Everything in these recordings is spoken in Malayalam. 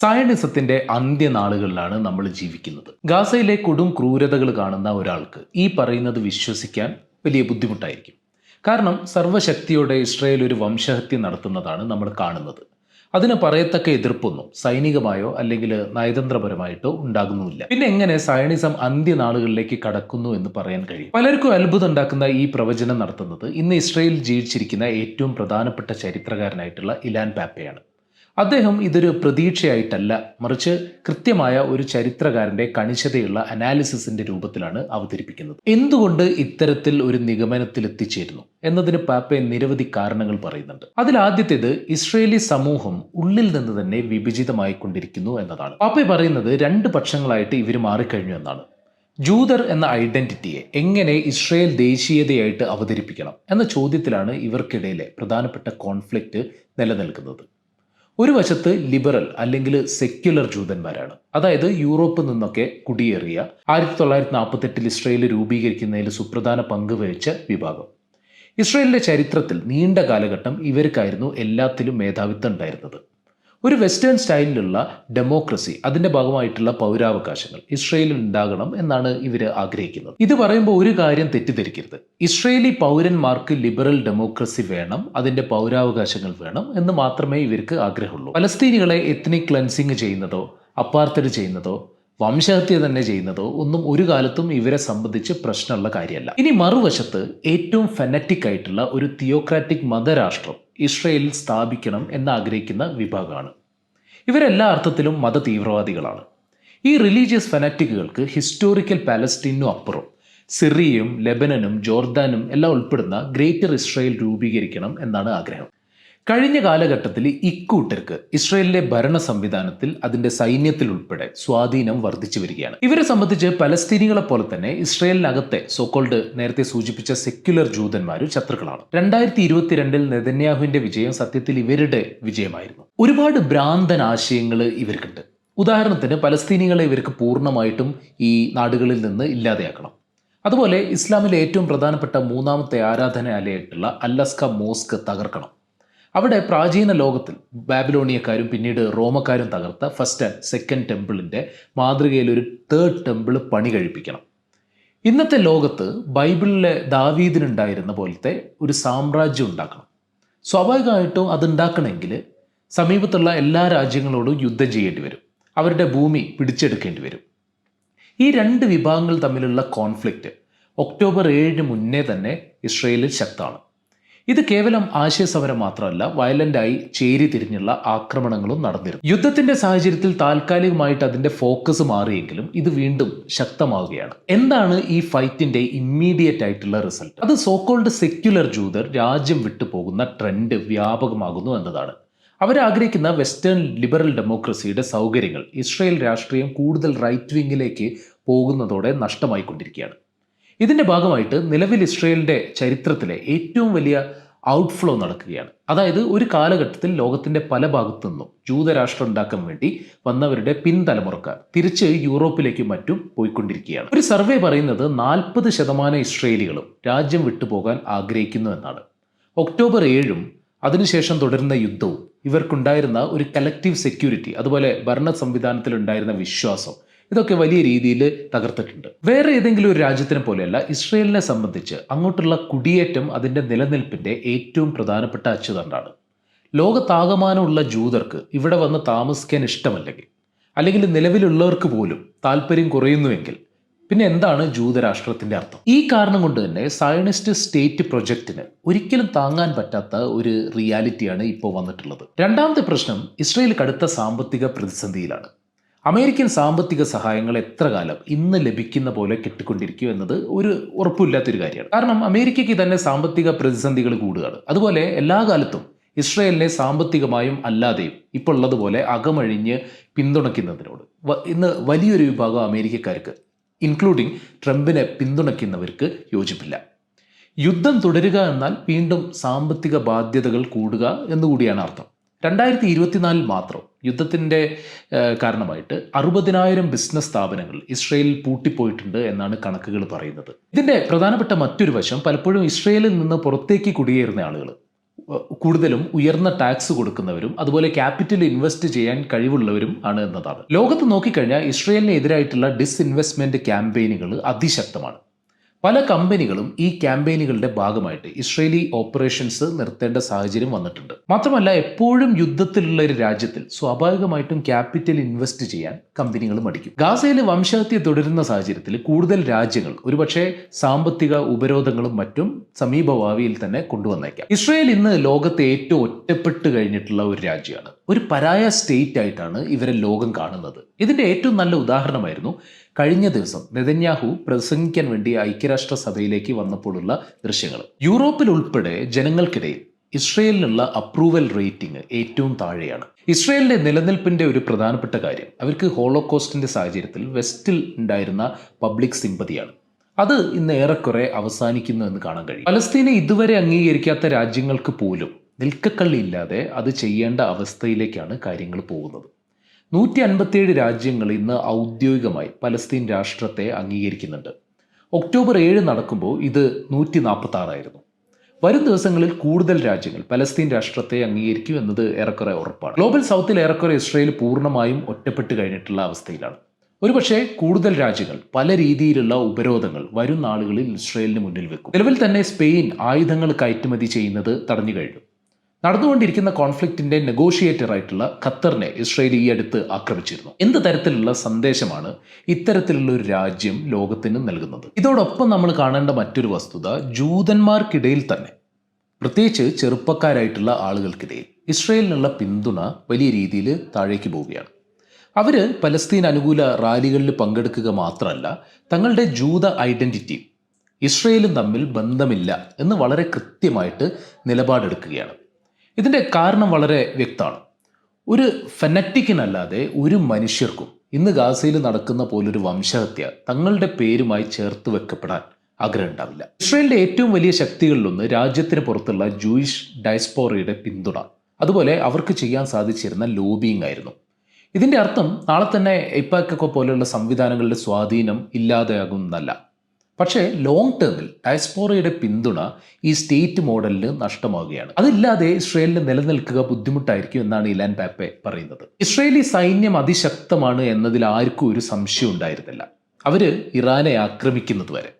സയണിസത്തിന്റെ അന്ത്യനാളുകളിലാണ് നമ്മൾ ജീവിക്കുന്നത്. ഗാസയിലെ കൊടും ക്രൂരതകൾ കാണുന്ന ഒരാൾക്ക് ഈ പറയുന്നത് വിശ്വസിക്കാൻ വലിയ ബുദ്ധിമുട്ടായിരിക്കും. കാരണം സർവ്വശക്തിയോടെ ഇസ്രായേൽ ഒരു വംശഹത്യ നടത്തുന്നതാണ് നമ്മൾ കാണുന്നത്. അതിന് പറയത്തക്ക എതിർപ്പൊന്നും സൈനികമായോ അല്ലെങ്കിൽ നയതന്ത്രപരമായിട്ടോ ഉണ്ടാകുന്നുമില്ല. പിന്നെ എങ്ങനെ സയണിസം അന്ത്യനാളുകളിലേക്ക് കടക്കുന്നു എന്ന് പറയാൻ കഴിയും? പലർക്കും അത്ഭുതം ഉണ്ടാക്കുന്ന ഈ പ്രവചനം നടത്തുന്നത് ഇന്ന് ഇസ്രായേൽ ജീവിച്ചിരിക്കുന്ന ഏറ്റവും പ്രധാനപ്പെട്ട ചരിത്രകാരനായിട്ടുള്ള ഇലാൻ പാപ്പയാണ്. അദ്ദേഹം ഇതൊരു പ്രതീക്ഷയായിട്ടല്ല, മറിച്ച് കൃത്യമായ ഒരു ചരിത്രകാരന്റെ കണിശതയുള്ള അനാലിസിസിന്റെ രൂപത്തിലാണ് അവതരിപ്പിക്കുന്നത്. എന്തുകൊണ്ട് ഇത്തരത്തിൽ ഒരു നിഗമനത്തിൽ എത്തിച്ചേരുന്നു എന്നതിന് പാപ്പ നിരവധി കാരണങ്ങൾ പറയുന്നുണ്ട്. അതിൽ ആദ്യത്തേത് ഇസ്രയേലി സമൂഹം ഉള്ളിൽ നിന്ന് തന്നെ വിഭജിതമായിക്കൊണ്ടിരിക്കുന്നു എന്നതാണ്. പാപ്പ പറയുന്നത് രണ്ട് പക്ഷങ്ങളായിട്ട് ഇവർ മാറിക്കഴിഞ്ഞു എന്നാണ്. ജൂതർ എന്ന ഐഡന്റിറ്റിയെ എങ്ങനെ ഇസ്രയേൽ ദേശീയതയായിട്ട് അവതരിപ്പിക്കണം എന്ന ചോദ്യത്തിലാണ് ഇവർക്കിടയിലെ പ്രധാനപ്പെട്ട കോൺഫ്ലിക്റ്റ് നിലനിൽക്കുന്നത്. ഒരു വശത്ത് ലിബറൽ അല്ലെങ്കിൽ സെക്യുലർ ജൂതന്മാരാണ്, അതായത് യൂറോപ്പിൽ നിന്നൊക്കെ കുടിയേറിയ 1948 ഇസ്രയേൽ രൂപീകരിക്കുന്നതിൽ സുപ്രധാന പങ്ക് വഹിച്ച വിഭാഗം. ഇസ്രയേലിന്റെ ചരിത്രത്തിൽ നീണ്ട കാലഘട്ടം ഇവർക്കായിരുന്നു എല്ലാത്തിലും മേധാവിത്വം ഉണ്ടായിരുന്നത്. ഒരു വെസ്റ്റേൺ സ്റ്റൈലിലുള്ള ഡെമോക്രസി, അതിന്റെ ഭാഗമായിട്ടുള്ള പൗരാവകാശങ്ങൾ ഇസ്രയേലിൽ ഉണ്ടാകണം എന്നാണ് ഇവർ ആഗ്രഹിക്കുന്നത്. ഇത് പറയുമ്പോൾ ഒരു കാര്യം തെറ്റിദ്ധരിക്കരുത്. ഇസ്രയേലി പൗരന്മാർക്ക് ലിബറൽ ഡെമോക്രസി വേണം, അതിന്റെ പൗരാവകാശങ്ങൾ വേണം എന്ന് മാത്രമേ ഇവർക്ക് ആഗ്രഹമുള്ളൂ. പലസ്തീനികളെ എത്നിക് ക്ലൻസിങ് ചെയ്യുന്നതോ അപ്പാർത്തൈഡ് ചെയ്യുന്നതോ വംശഹത്യ തന്നെ ചെയ്യുന്നതോ ഒന്നും ഒരു കാലത്തും ഇവരെ സംബന്ധിച്ച് പ്രശ്നമുള്ള കാര്യമല്ല. ഇനി മറുവശത്ത് ഏറ്റവും ഫെനറ്റിക് ആയിട്ടുള്ള ഒരു തിയോക്രാറ്റിക് മതരാഷ്ട്രം ഇസ്രയേലിൽ സ്ഥാപിക്കണം എന്നാഗ്രഹിക്കുന്ന വിഭാഗമാണ്. ഇവരെല്ലാ അർത്ഥത്തിലും മത തീവ്രവാദികളാണ്. ഈ റിലീജിയസ് ഫെനറ്റിക്കുകൾക്ക് ഹിസ്റ്റോറിക്കൽ പാലസ്റ്റീനും അപ്പുറം സിറിയയും ലെബനനും ജോർദാനും എല്ലാം ഉൾപ്പെടുന്ന ഗ്രേറ്റർ ഇസ്രയേൽ രൂപീകരിക്കണം എന്നാണ് ആഗ്രഹം. കഴിഞ്ഞ കാലഘട്ടത്തിൽ ഇക്കൂട്ടർക്ക് ഇസ്രയേലിലെ ഭരണ സംവിധാനത്തിൽ, അതിന്റെ സൈന്യത്തിൽ ഉൾപ്പെടെ സ്വാധീനം വർദ്ധിച്ചു വരികയാണ്. ഇവരെ സംബന്ധിച്ച് പലസ്തീനികളെ പോലെ തന്നെ ഇസ്രയേലിനകത്തെ സോക്കോൾഡ് നേരത്തെ സൂചിപ്പിച്ച സെക്യുലർ ജൂതന്മാരും ശത്രുക്കളാണ്. 2022 നെതന്യാഹുവിന്റെ വിജയം സത്യത്തിൽ ഇവരുടെ വിജയമായിരുന്നു. ഒരുപാട് ഭ്രാന്തൻ ആശയങ്ങൾ ഇവർക്കുണ്ട്. ഉദാഹരണത്തിന് പലസ്തീനികളെ ഇവർക്ക് പൂർണ്ണമായിട്ടും ഈ നാടുകളിൽ നിന്ന് ഇല്ലാതെയാക്കണം. അതുപോലെ ഇസ്ലാമിലെ ഏറ്റവും പ്രധാനപ്പെട്ട മൂന്നാമത്തെ ആരാധനാലയമായിട്ടുള്ള അല്ലസ്ക മോസ്ക് തകർക്കണം. അവിടെ പ്രാചീന ലോകത്തിൽ ബാബിലോണിയക്കാരും പിന്നീട് റോമക്കാരും തകർത്ത ഫസ്റ്റ് ആൻഡ് സെക്കൻഡ് ടെമ്പിളിൻ്റെ മാതൃകയിൽ ഒരു തേർഡ് ടെമ്പിൾ പണി കഴിപ്പിക്കണം. ഇന്നത്തെ ലോകത്ത് ബൈബിളിലെ ദാവീദിനുണ്ടായിരുന്ന പോലത്തെ ഒരു സാമ്രാജ്യം ഉണ്ടാക്കണം. സ്വാഭാവികമായിട്ടും അതുണ്ടാക്കണമെങ്കിൽ സമീപത്തുള്ള എല്ലാ രാജ്യങ്ങളോടും യുദ്ധം ചെയ്യേണ്ടി വരും, അവരുടെ ഭൂമി പിടിച്ചെടുക്കേണ്ടി വരും. ഈ രണ്ട് വിഭാഗങ്ങൾ തമ്മിലുള്ള കോൺഫ്ലിക്റ്റ് ഒക്ടോബർ 7 മുന്നേ തന്നെ ഇസ്രയേലിൽ ശക്തമാണ്. ഇത് കേവലം ആശയസമരം മാത്രമല്ല, വയലന്റായി ചേരി തിരിഞ്ഞുള്ള ആക്രമണങ്ങളും നടന്നിരുന്നു. യുദ്ധത്തിന്റെ സാഹചര്യത്തിൽ താൽക്കാലികമായിട്ട് അതിന്റെ ഫോക്കസ് മാറിയെങ്കിലും ഇത് വീണ്ടും ശക്തമാവുകയാണ്. എന്താണ് ഈ ഫൈറ്റിന്റെ ഇമ്മീഡിയറ്റ് ആയിട്ടുള്ള റിസൾട്ട്? അത് സോക്കോൾഡ് സെക്യുലർ ജൂതർ രാജ്യം വിട്ടു പോകുന്ന ട്രെൻഡ് വ്യാപകമാകുന്നു എന്നതാണ്. അവരാഗ്രഹിക്കുന്ന വെസ്റ്റേൺ ലിബറൽ ഡെമോക്രസിയുടെ സൗകര്യങ്ങൾ ഇസ്രയേൽ രാഷ്ട്രീയം കൂടുതൽ റൈറ്റ് വിങ്ങിലേക്ക് പോകുന്നതോടെ നഷ്ടമായിക്കൊണ്ടിരിക്കുകയാണ്. ഇതിന്റെ ഭാഗമായിട്ട് നിലവിൽ ഇസ്രയേലിന്റെ ചരിത്രത്തിലെ ഏറ്റവും വലിയ ഔട്ട്ഫ്ലോ നടക്കുകയാണ്. അതായത് ഒരു കാലഘട്ടത്തിൽ ലോകത്തിന്റെ പല ഭാഗത്തു നിന്നും ജൂതരാഷ്ട്രം ഉണ്ടാക്കാൻ വേണ്ടി വന്നവരുടെ പിൻതലമുറക്കാർ തിരിച്ച് യൂറോപ്പിലേക്കും മറ്റും പോയിക്കൊണ്ടിരിക്കുകയാണ്. ഒരു സർവേ പറയുന്നത് 40% ഇസ്രയേലികളും രാജ്യം വിട്ടുപോകാൻ ആഗ്രഹിക്കുന്നു എന്നാണ്. ഒക്ടോബർ 7 അതിനുശേഷം തുടരുന്ന യുദ്ധവും ഇവർക്കുണ്ടായിരുന്ന ഒരു കലക്റ്റീവ് സെക്യൂരിറ്റി, അതുപോലെ ഭരണ സംവിധാനത്തിൽ ഉണ്ടായിരുന്ന വിശ്വാസം, ഇതൊക്കെ വലിയ രീതിയിൽ തകർത്തിട്ടുണ്ട്. വേറെ ഏതെങ്കിലും ഒരു രാജ്യത്തിനെ പോലെയല്ല ഇസ്രയേലിനെ സംബന്ധിച്ച് അങ്ങോട്ടുള്ള കുടിയേറ്റം അതിൻ്റെ നിലനിൽപ്പിൻ്റെ ഏറ്റവും പ്രധാനപ്പെട്ട അച്ചുതണ്ടാണ്. ലോകത്താകമാനമുള്ള ജൂതർക്ക് ഇവിടെ വന്ന് താമസിക്കാൻ അല്ലെങ്കിൽ നിലവിലുള്ളവർക്ക് പോലും താല്പര്യം കുറയുന്നുവെങ്കിൽ പിന്നെ എന്താണ് ജൂതരാഷ്ട്രത്തിന്റെ അർത്ഥം? ഈ കാരണം കൊണ്ട് തന്നെ സയണിസ്റ്റ് സ്റ്റേറ്റ് പ്രൊജക്റ്റിന് ഒരിക്കലും താങ്ങാൻ പറ്റാത്ത ഒരു റിയാലിറ്റിയാണ് ഇപ്പോൾ വന്നിട്ടുള്ളത്. രണ്ടാമത്തെ പ്രശ്നം, ഇസ്രയേൽ കടുത്ത സാമ്പത്തിക പ്രതിസന്ധിയിലാണ്. അമേരിക്കൻ സാമ്പത്തിക സഹായങ്ങൾ എത്ര കാലം ഇന്ന് ലഭിക്കുന്ന പോലെ കിട്ടിക്കൊണ്ടിരിക്കും എന്നത് ഒരു ഉറപ്പില്ലാത്തൊരു കാര്യമാണ്. കാരണം അമേരിക്കയ്ക്ക് തന്നെ സാമ്പത്തിക പ്രതിസന്ധികൾ കൂടുകയാണ്. അതുപോലെ എല്ലാ കാലത്തും ഇസ്രയേലിനെ സാമ്പത്തികമായും അല്ലാതെയും ഇപ്പോൾ ഉള്ളതുപോലെ അകമഴിഞ്ഞ് പിന്തുണയ്ക്കുന്നതിനോട് ഇന്ന് വലിയൊരു വിഭാഗം അമേരിക്കക്കാർക്ക്, ഇൻക്ലൂഡിങ് ട്രംപിനെ പിന്തുണയ്ക്കുന്നവർക്ക് യോജിപ്പില്ല. യുദ്ധം തുടരുക എന്നാൽ വീണ്ടും സാമ്പത്തിക ബാധ്യതകൾ കൂടുക എന്നുകൂടിയാണ് അർത്ഥം. 2024 മാത്രം യുദ്ധത്തിൻ്റെ കാരണമായിട്ട് 60,000 ബിസിനസ് സ്ഥാപനങ്ങൾ ഇസ്രയേലിൽ പൂട്ടിപ്പോയിട്ടുണ്ട് എന്നാണ് കണക്കുകൾ പറയുന്നത്. ഇതിൻ്റെ പ്രധാനപ്പെട്ട മറ്റൊരു വശം, പലപ്പോഴും ഇസ്രയേലിൽ നിന്ന് പുറത്തേക്ക് കുടിയേറുന്ന ആളുകൾ കൂടുതലും ഉയർന്ന ടാക്സ് കൊടുക്കുന്നവരും അതുപോലെ ക്യാപിറ്റൽ ഇൻവെസ്റ്റ് ചെയ്യാൻ കഴിവുള്ളവരും ആണ് എന്നതാണ്. ലോകത്ത് നോക്കിക്കഴിഞ്ഞാൽ ഇസ്രയേലിന് എതിരായിട്ടുള്ള ഡിസ്ഇൻവെസ്റ്റ്മെന്റ് ക്യാമ്പയിനുകൾ അതിശക്തമാണ്. പല കമ്പനികളും ഈ ക്യാമ്പയിനുകളുടെ ഭാഗമായിട്ട് ഇസ്രയേലി ഓപ്പറേഷൻസ് നിർത്തേണ്ട സാഹചര്യം വന്നിട്ടുണ്ട്. മാത്രമല്ല, എപ്പോഴും യുദ്ധത്തിലുള്ള ഒരു രാജ്യത്തിൽ സ്വാഭാവികമായിട്ടും ക്യാപിറ്റൽ ഇൻവെസ്റ്റ് ചെയ്യാൻ കമ്പനികൾ മടിക്കും. ഗാസയിലെ വംശഹത്യ തുടരുന്ന സാഹചര്യത്തിൽ കൂടുതൽ രാജ്യങ്ങൾ ഒരുപക്ഷെ സാമ്പത്തിക ഉപരോധങ്ങളും മറ്റും സമീപഭാവിയിൽ തന്നെ കൊണ്ടുവന്നേക്കാം. ഇസ്രയേൽ ഇന്ന് ലോകത്തെ ഏറ്റവും ഒറ്റപ്പെട്ട് കഴിഞ്ഞിട്ടുള്ള ഒരു രാജ്യമാണ്. ഒരു പരായ സ്റ്റേറ്റ് ആയിട്ടാണ് ഇവരെ ലോകം കാണുന്നത്. ഇതിന്റെ ഏറ്റവും നല്ല ഉദാഹരണമായിരുന്നു കഴിഞ്ഞ ദിവസം നെതന്യാഹു പ്രസംഗിക്കാൻ വേണ്ടി ഐക്യരാഷ്ട്രസഭയിലേക്ക് വന്നപ്പോഴുള്ള ദൃശ്യങ്ങൾ. യൂറോപ്പിൽ ഉൾപ്പെടെ ജനങ്ങൾക്കിടയിൽ ഇസ്രയേലിനുള്ള അപ്രൂവൽ റേറ്റിംഗ് ഏറ്റവും താഴെയാണ്. ഇസ്രയേലിന്റെ നിലനിൽപ്പിന്റെ ഒരു പ്രധാനപ്പെട്ട കാര്യം അവർക്ക് ഹോളോകോസ്റ്റിന്റെ സാഹചര്യത്തിൽ വെസ്റ്റിൽ ഉണ്ടായിരുന്ന പബ്ലിക് സിമ്പതിയാണ്. അത് ഇന്ന് ഏറെക്കുറെ അവസാനിക്കുന്നു എന്ന് കാണാൻ കഴിയും. പലസ്തീനെ ഇതുവരെ അംഗീകരിക്കാത്ത രാജ്യങ്ങൾക്ക് പോലും നിൽക്കക്കള്ളിയില്ലാതെ അത് ചെയ്യേണ്ട അവസ്ഥയിലേക്കാണ് കാര്യങ്ങൾ പോകുന്നത്. 157 രാജ്യങ്ങൾ ഇന്ന് ഔദ്യോഗികമായി പലസ്തീൻ രാഷ്ട്രത്തെ അംഗീകരിക്കുന്നുണ്ട്. ഒക്ടോബർ 7 നടക്കുമ്പോൾ ഇത് 146 വരും ദിവസങ്ങളിൽ കൂടുതൽ രാജ്യങ്ങൾ പലസ്തീൻ രാഷ്ട്രത്തെ അംഗീകരിക്കും എന്നത് ഏറെക്കുറെ ഉറപ്പാണ്. ഗ്ലോബൽ സൗത്തിൽ ഏറെക്കുറെ ഇസ്രയേൽ പൂർണ്ണമായും ഒറ്റപ്പെട്ട് കഴിഞ്ഞിട്ടുള്ള അവസ്ഥയിലാണ്. ഒരുപക്ഷെ കൂടുതൽ രാജ്യങ്ങൾ പല രീതിയിലുള്ള ഉപരോധങ്ങൾ വരും നാളുകളിൽ ഇസ്രയേലിന് മുന്നിൽ വെക്കും. നിലവിൽ തന്നെ സ്പെയിൻ ആയുധങ്ങൾ കയറ്റുമതി ചെയ്യുന്നത് തടഞ്ഞു കഴിഞ്ഞു. നടന്നുകൊണ്ടിരിക്കുന്ന കോൺഫ്ലിക്റ്റിന്റെ നെഗോഷിയേറ്റർ ആയിട്ടുള്ള ഖത്തറിനെ ഇസ്രയേൽ ഈ അടുത്ത് ആക്രമിച്ചിരുന്നു. എന്ത് തരത്തിലുള്ള സന്ദേശമാണ് ഇത്തരത്തിലുള്ള ഒരു രാജ്യം ലോകത്തിന് നൽകുന്നത്? ഇതോടൊപ്പം നമ്മൾ കാണേണ്ട മറ്റൊരു വസ്തുത, ജൂതന്മാർക്കിടയിൽ തന്നെ പ്രത്യേകിച്ച് ചെറുപ്പക്കാരായിട്ടുള്ള ആളുകൾക്കിടയിൽ ഇസ്രയേലിനുള്ള പിന്തുണ വലിയ രീതിയിൽ താഴേക്ക് പോവുകയാണ്. അവര് പലസ്തീൻ അനുകൂല റാലികളിൽ പങ്കെടുക്കുക മാത്രമല്ല, തങ്ങളുടെ ജൂത ഐഡന്റിറ്റി ഇസ്രയേലും തമ്മിൽ ബന്ധമില്ല എന്ന് വളരെ കൃത്യമായിട്ട് നിലപാടെടുക്കുകയാണ്. ഇതിൻ്റെ കാരണം വളരെ വ്യക്തമാണ്. ഒരു ഫെനറ്റിക്കിനല്ലാതെ ഒരു മനുഷ്യർക്കും ഇന്ന് ഗാസയിൽ നടക്കുന്ന പോലൊരു വംശഹത്യ തങ്ങളുടെ പേരുമായി ചേർത്ത് വെക്കപ്പെടാൻ ആഗ്രഹം ഉണ്ടാവില്ല. ഇസ്രയേലിന്റെ ഏറ്റവും വലിയ ശക്തികളിലൊന്ന് രാജ്യത്തിന് പുറത്തുള്ള ജൂയിഷ് ഡയസ്പോറയുടെ പിന്തുണ, അതുപോലെ അവർക്ക് ചെയ്യാൻ സാധിച്ചിരുന്ന ലോബിയിങ് ആയിരുന്നു. ഇതിന്റെ അർത്ഥം നാളെ തന്നെ ഇപ്പാക്കൊക്കെ പോലെയുള്ള സംവിധാനങ്ങളുടെ സ്വാധീനം ഇല്ലാതെയാകുന്നതല്ല. പക്ഷേ ലോങ് ടേമിൽ ഡയസ്പോറയുടെ പിന്തുണ ഈ സ്റ്റേറ്റ് മോഡലിന് നഷ്ടമാവുകയാണ്. അതില്ലാതെ ഇസ്രയേലിന് നിലനിൽക്കുക ബുദ്ധിമുട്ടായിരിക്കും എന്നാണ് ഇലാൻ പാപ്പെ പറയുന്നത്. ഇസ്രയേലി സൈന്യം അതിശക്തമാണ് എന്നതിൽ ആർക്കും ഒരു സംശയം ഉണ്ടായിരുന്നില്ല, അവര് ഇറാനെ ആക്രമിക്കുന്നത് വരെ.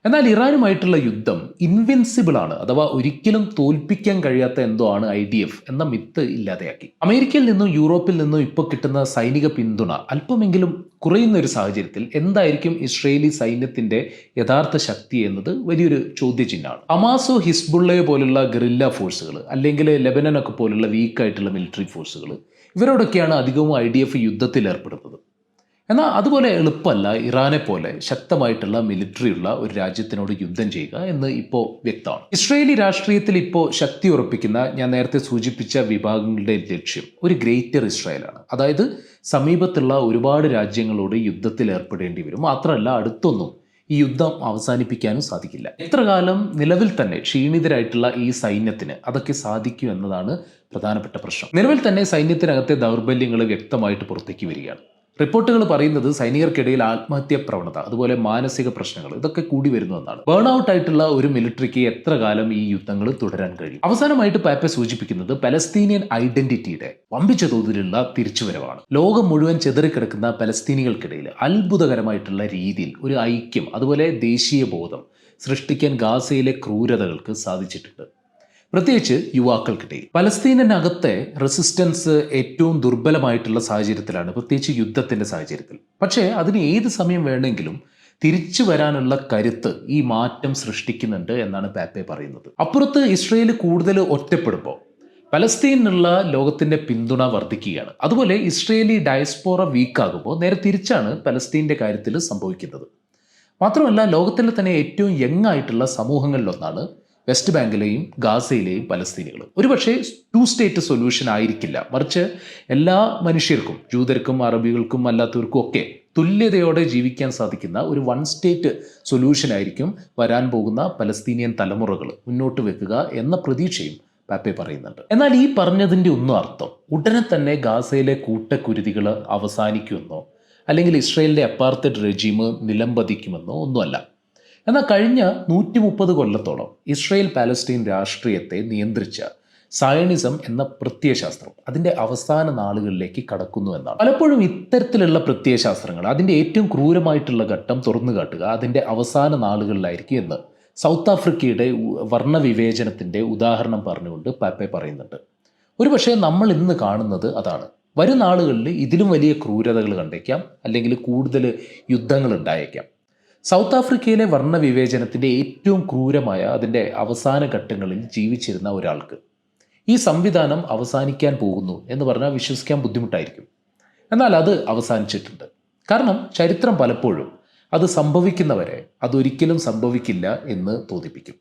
എന്നാൽ ഇറാനുമായിട്ടുള്ള യുദ്ധം ഇൻവിൻസിബിൾ ആണ്, അഥവാ ഒരിക്കലും തോൽപ്പിക്കാൻ കഴിയാത്ത എന്തോ ആണ് IDF എന്ന മിത്ത് ഇല്ലാതെയാക്കി. അമേരിക്കയിൽ നിന്നും യൂറോപ്പിൽ നിന്നും ഇപ്പോൾ കിട്ടുന്ന സൈനിക പിന്തുണ അല്പമെങ്കിലും കുറയുന്ന ഒരു സാഹചര്യത്തിൽ എന്തായിരിക്കും ഇസ്രയേലി സൈന്യത്തിന്റെ യഥാർത്ഥ ശക്തി എന്നത് വലിയൊരു ചോദ്യചിഹ്നമാണ്. ഹമാസോ ഹിസ്ബുള്ളയോ പോലുള്ള ഗറില്ല ഫോഴ്സുകൾ, അല്ലെങ്കിൽ ലെബനനൊക്കെ പോലുള്ള വീക്കായിട്ടുള്ള മിലിറ്ററി ഫോഴ്സുകൾ, ഇവരോടൊക്കെയാണ് അധികവും IDF യുദ്ധത്തിൽ ഏർപ്പെടുന്നത്. എന്നാൽ അതുപോലെ എളുപ്പമല്ല ഇറാനെ പോലെ ശക്തമായിട്ടുള്ള മിലിറ്ററി ഉള്ള ഒരു രാജ്യത്തിനോട് യുദ്ധം ചെയ്യുക എന്ന് ഇപ്പോൾ വ്യക്തമാണ്. ഇസ്രയേലി രാഷ്ട്രീയത്തിൽ ഇപ്പോൾ ശക്തി ഉറപ്പിക്കുന്ന ഞാൻ നേരത്തെ സൂചിപ്പിച്ച വിഭാഗങ്ങളുടെ ലക്ഷ്യം ഒരു ഗ്രേറ്റർ ഇസ്രായേലാണ്. അതായത് സമീപത്തുള്ള ഒരുപാട് രാജ്യങ്ങളോട് യുദ്ധത്തിൽ ഏർപ്പെടേണ്ടി വരും. മാത്രമല്ല അടുത്തൊന്നും ഈ യുദ്ധം അവസാനിപ്പിക്കാനും സാധിക്കില്ല. എത്ര കാലം നിലവിൽ തന്നെ ക്ഷീണിതരായിട്ടുള്ള ഈ സൈന്യത്തിന് അതൊക്കെ സാധിക്കും എന്നതാണ് പ്രധാനപ്പെട്ട പ്രശ്നം. നിലവിൽ തന്നെ സൈന്യത്തിനകത്തെ ദൗർബല്യങ്ങൾ വ്യക്തമായിട്ട് പുറത്തേക്ക് വരികയാണ്. റിപ്പോർട്ടുകൾ പറയുന്നത് സൈനികർക്കിടയിൽ ആത്മഹത്യാ പ്രവണത, അതുപോലെ മാനസിക പ്രശ്നങ്ങൾ ഇതൊക്കെ കൂടി വരുന്നതെന്നാണ്. ബേൺ ഔട്ട് ആയിട്ടുള്ള ഒരു മിലിറ്ററിക്ക് എത്ര കാലം ഈ യുദ്ധങ്ങൾ തുടരാൻ കഴിയും? അവസാനമായിട്ട് പാപ്പെ സൂചിപ്പിക്കുന്നത് പലസ്തീനിയൻ ഐഡന്റിറ്റിയുടെ വമ്പിച്ച തോതിലുള്ള തിരിച്ചുവരവാണ്. ലോകം മുഴുവൻ ചെതറിക്കിടക്കുന്ന പലസ്തീനികൾക്കിടയിൽ അത്ഭുതകരമായിട്ടുള്ള രീതിയിൽ ഒരു ഐക്യം, അതുപോലെ ദേശീയ ബോധം സൃഷ്ടിക്കാൻ ഗാസയിലെ ക്രൂരതകൾക്ക് സാധിച്ചിട്ടുണ്ട്, പ്രത്യേകിച്ച് യുവാക്കൾക്കിടയിൽ. പലസ്തീനകത്തെ റെസിസ്റ്റൻസ് ഏറ്റവും ദുർബലമായിട്ടുള്ള സാഹചര്യത്തിലാണ്, പ്രത്യേകിച്ച് യുദ്ധത്തിന്റെ സാഹചര്യത്തിൽ. പക്ഷേ അതിന് ഏത് സമയം വേണമെങ്കിലും തിരിച്ചു വരാനുള്ള കരുത്ത് ഈ മാറ്റം സൃഷ്ടിക്കുന്നുണ്ട് എന്നാണ് പാപ്പെ പറയുന്നത്. അപ്പുറത്ത് ഇസ്രയേൽ കൂടുതൽ ഒറ്റപ്പെടുമ്പോൾ പലസ്തീനുള്ള ലോകത്തിന്റെ പിന്തുണ വർദ്ധിക്കുകയാണ്. അതുപോലെ ഇസ്രയേലി ഡയസ്പോറ വീക്കാകുമ്പോൾ നേരെ തിരിച്ചാണ് പലസ്തീൻ്റെ കാര്യത്തിൽ സംഭവിക്കുന്നത്. മാത്രമല്ല ലോകത്തിലെ തന്നെ ഏറ്റവും യങ് ആയിട്ടുള്ള സമൂഹങ്ങളിലൊന്നാണ് വെസ്റ്റ് ബാങ്കിലെയും ഗാസയിലെയും പലസ്തീനികൾ. ഒരുപക്ഷെ 2 സ്റ്റേറ്റ് സൊല്യൂഷൻ ആയിരിക്കില്ല, മറിച്ച് എല്ലാ മനുഷ്യർക്കും, ജൂതർക്കും അറബികൾക്കും അല്ലാത്തവർക്കും ഒക്കെ തുല്യതയോടെ ജീവിക്കാൻ സാധിക്കുന്ന ഒരു 1 സ്റ്റേറ്റ് സൊല്യൂഷൻ ആയിരിക്കും വരാൻ പോകുന്ന പലസ്തീനിയൻ തലമുറകൾ മുന്നോട്ട് വെക്കുക എന്ന പ്രതീക്ഷയും പാപ്പെ പറയുന്നുണ്ട്. എന്നാൽ ഈ പറഞ്ഞതിൻ്റെ ഒന്നും അർത്ഥം ഉടനെ തന്നെ ഗാസയിലെ കൂട്ടക്കുരുതികൾ അവസാനിക്കുമെന്നോ അല്ലെങ്കിൽ ഇസ്രയേലിൻ്റെ അപ്പാർത്തൈഡ് റെജീം നിലംപതിക്കുമെന്നോ ഒന്നുമല്ല. എന്നാൽ കഴിഞ്ഞ 130 കൊല്ലത്തോളം ഇസ്രയേൽ പാലസ്തീൻ രാഷ്ട്രീയത്തെ നിയന്ത്രിച്ച സയണിസം എന്ന പ്രത്യയശാസ്ത്രം അതിൻ്റെ അവസാന നാളുകളിലേക്ക് കടക്കുന്നു എന്നാണ്. പലപ്പോഴും ഇത്തരത്തിലുള്ള പ്രത്യയശാസ്ത്രങ്ങൾ അതിൻ്റെ ഏറ്റവും ക്രൂരമായിട്ടുള്ള ഘട്ടം തുറന്നു കാട്ടുക അതിൻ്റെ അവസാന നാളുകളിലായിരിക്കും എന്ന് സൗത്ത് ആഫ്രിക്കയുടെ വർണ്ണവിവേചനത്തിൻ്റെ ഉദാഹരണം പറഞ്ഞുകൊണ്ട് പാപ്പെ പറയുന്നുണ്ട്. ഒരുപക്ഷെ നമ്മൾ ഇന്ന് കാണുന്നത് അതാണ്. വരും നാളുകളിൽ ഇതിലും വലിയ ക്രൂരതകൾ കണ്ടേക്കാം, അല്ലെങ്കിൽ കൂടുതൽ യുദ്ധങ്ങൾ ഉണ്ടായേക്കാം. സൗത്ത് ആഫ്രിക്കയിലെ വർണ്ണവിവേചനത്തിൻ്റെ ഏറ്റവും ക്രൂരമായ അതിൻ്റെ അവസാന ഘട്ടങ്ങളിൽ ജീവിച്ചിരുന്ന ഒരാൾക്ക് ഈ സംവിധാനം അവസാനിക്കാൻ പോകുന്നു എന്ന് പറഞ്ഞാൽ വിശ്വസിക്കാൻ ബുദ്ധിമുട്ടായിരിക്കും. എന്നാൽ അത് അവസാനിച്ചിട്ടുണ്ട്. കാരണം ചരിത്രം പലപ്പോഴും അത് സംഭവിക്കുന്നവരെ അതൊരിക്കലും സംഭവിക്കില്ല എന്ന് തോന്നിപ്പിക്കും.